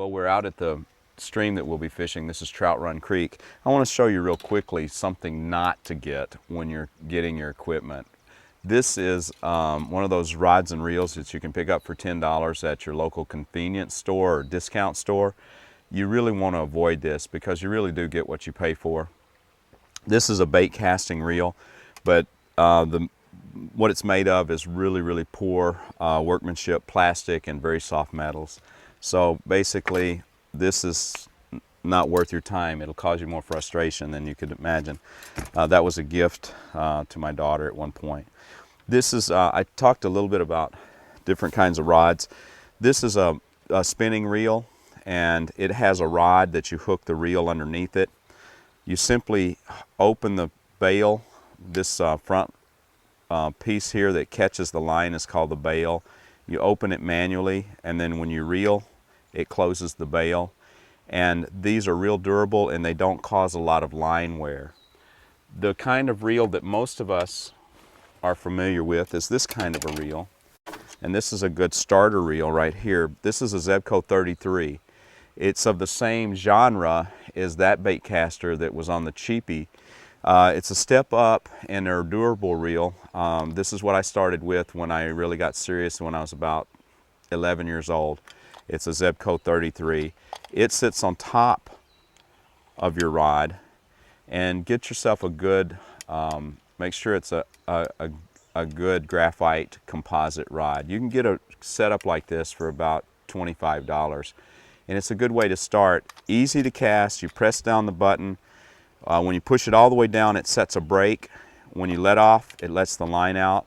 Well, we're out at the stream that we'll be fishing. This is Trout Run Creek. I want to show you real quickly something not to get when you're getting your equipment. This is one of those rods and reels that you can pick up for $10 at your local convenience store or discount store. You really want to avoid this because you really do get what you pay for. This is a bait casting reel, but what it's made of is really poor workmanship, plastic, and very soft metals. So basically, this is not worth your time. It'll cause you more frustration than you could imagine. That was a gift to my daughter at one point. This is, I talked a little bit about different kinds of rods. This is a spinning reel, and it has a rod that you hook the reel underneath it. You simply open the bail. This front piece here that catches the line is called the bail. You open it manually, and then when you reel, it closes the bail. And these are real durable, and they don't cause a lot of line wear. The kind of reel that most of us are familiar with is this kind of a reel. And this is a good starter reel right here. This is a Zebco 33. It's of the same genre as that bait caster that was on the cheapie. It's a step up, and they're a durable reel. This is what I started with when I really got serious when I was about 11 years old. It's a Zebco 33. It sits on top of your rod, and get yourself a good, make sure it's a good graphite composite rod. You can get a setup like this for about $25. And it's a good way to start. Easy to cast. You press down the button. When you push it all the way down, it sets a brake. When you let off, it lets the line out.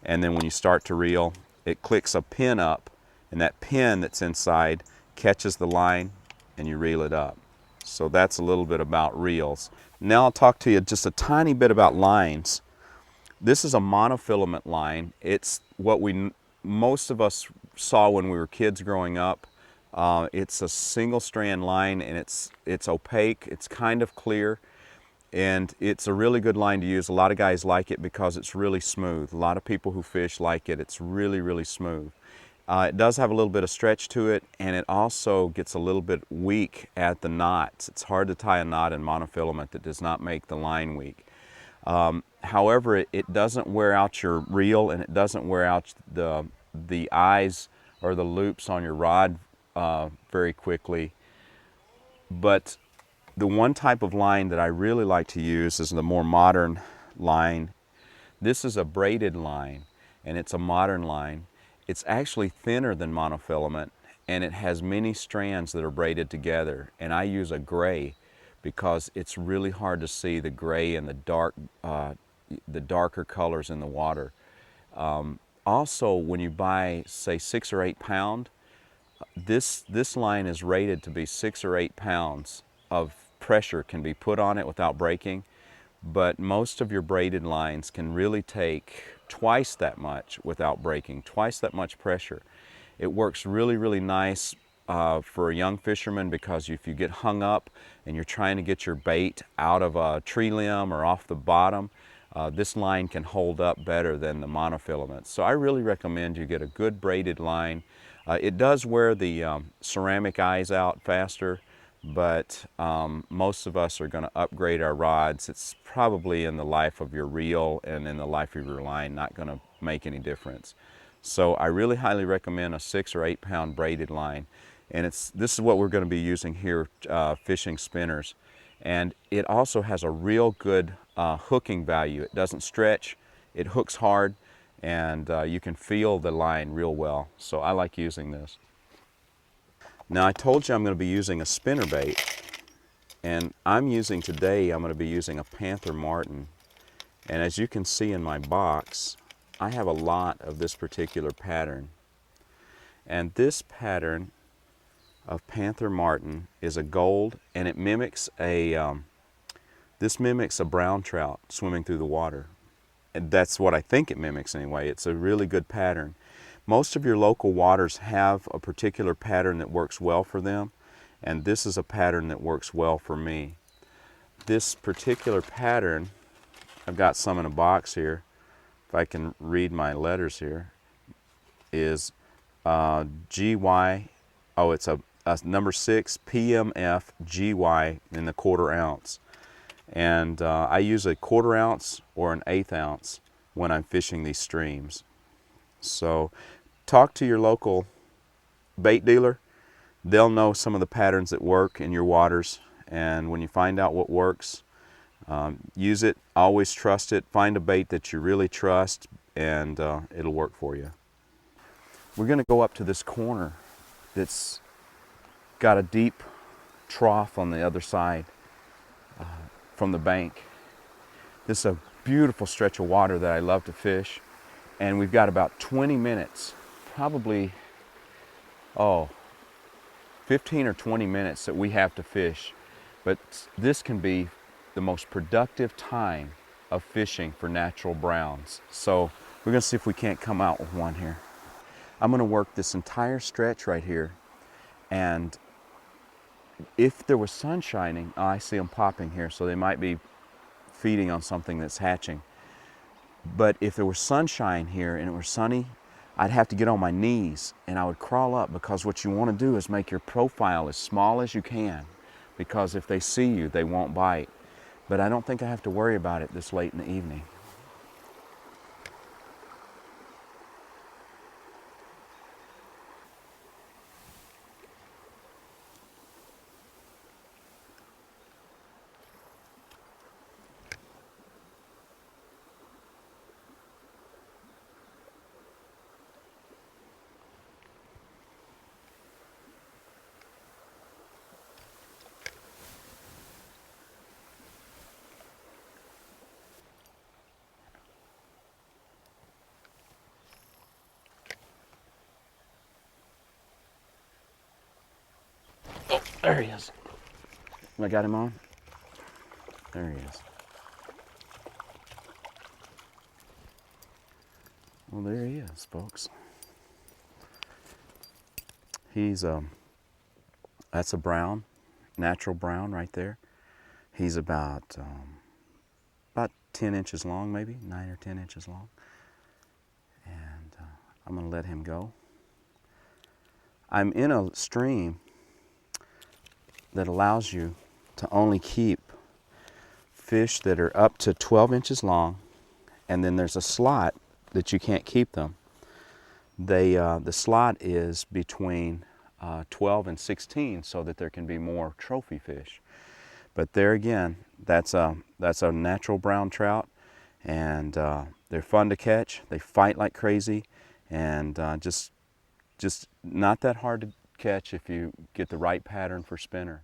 And then when you start to reel, it clicks a pin up, and that pin that's inside catches the line, and you reel it up. So that's a little bit about reels. Now I'll talk to you just a tiny bit about lines. This is a monofilament line. It's what most of us saw when we were kids growing up. It's a single strand line, and it's opaque, it's kind of clear, and it's a really good line to use. A lot of guys like it because it's really smooth. A lot of people who fish like it. It's really smooth. It does have a little bit of stretch to it, and it also gets a little bit weak at the knots. It's hard to tie a knot in monofilament that does not make the line weak. However, it doesn't wear out your reel, and it doesn't wear out the eyes or the loops on your rod very quickly. But the one type of line that I really like to use is the more modern line. This is a braided line, and it's a modern line. It's actually thinner than monofilament, and it has many strands that are braided together. And I use a gray because it's really hard to see the gray and the darker colors in the water. Also, when you buy, say, 6 or 8 pound, this line is rated to be 6 or 8 pounds of pressure can be put on it without breaking, but most of your braided lines can really take twice that much without breaking, twice that much pressure. It works really nice for a young fisherman because if you get hung up and you're trying to get your bait out of a tree limb or off the bottom, this line can hold up better than the monofilament. So I really recommend you get a good braided line. It does wear the ceramic eyes out faster, but most of us are going to upgrade our rods. It's probably in the life of your reel and in the life of your line not going to make any difference. So I really highly recommend a 6 or 8 pound braided line. And this is what we're going to be using here, fishing spinners. And it also has a real good hooking value. It doesn't stretch, it hooks hard, and you can feel the line real well. So I like using this. Now I told you I'm going to be using a spinner bait, and I'm going to be using a Panther Martin. And as you can see in my box, I have a lot of this particular pattern. And this pattern of Panther Martin is a gold, and it mimics this mimics a brown trout swimming through the water. And that's what I think it mimics anyway. It's a really good pattern. Most of your local waters have a particular pattern that works well for them, and this is a pattern that works well for me. This particular pattern, I've got some in a box here, if I can read my letters here, is GY, oh, it's a number 6 PMF GY in the 1/4 ounce. And I use a 1/4 ounce or an 1/8 ounce when I'm fishing these streams. So talk to your local bait dealer. They'll know some of the patterns that work in your waters, and when you find out what works, use it. Always trust it. Find a bait that you really trust, and it'll work for you. We're going to go up to this corner that's got a deep trough on the other side from the bank. This is a beautiful stretch of water that I love to fish, and we've got about 20 minutes, probably 15 or 20 minutes that we have to fish. But this can be the most productive time of fishing for natural browns. So we're going to see if we can't come out with one here. I'm going to work this entire stretch right here, and if there was sun shining, I see them popping here, so they might be feeding on something that's hatching. But if there was sunshine here and it were sunny, I'd have to get on my knees and I would crawl up, because what you want to do is make your profile as small as you can, because if they see you, they won't bite. But I don't think I have to worry about it this late in the evening. Oh, there he is. I got him on. There he is. Well, there he is, folks. He's that's a brown, natural brown right there. He's about 10 inches long, maybe 9 or 10 inches long. And I'm going to let him go. I'm in a stream that allows you to only keep fish that are up to 12 inches long, and then there's a slot that you can't keep them. The slot is between 12 and 16, so that there can be more trophy fish. But there again, that's a natural brown trout, and they're fun to catch. They fight like crazy, and just not that hard to catch if you get the right pattern for spinner.